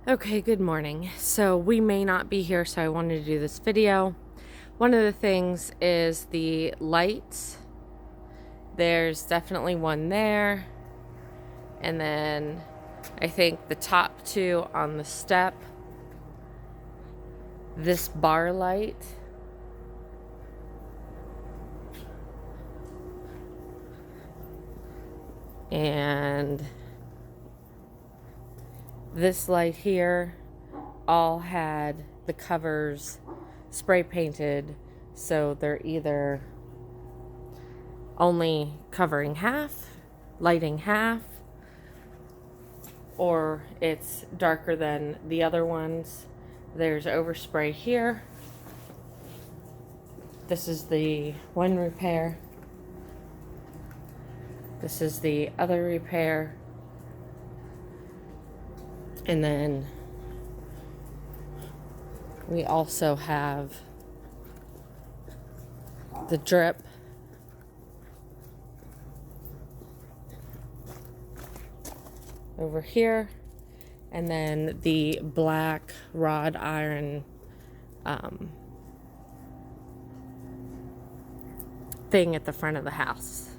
Okay, good morning. So we may not be here, so I wanted to do this video. One of the things is the lights. There's definitely one there. And then I think the top two on the step. This bar light. And this light here all had the covers spray painted, so they're either only covering half, lighting half, or it's darker than the other ones. There's overspray here. This is the one repair. This is the other repair. And then we also have the drip. Over here. And then the black wrought iron thing at the front of the house.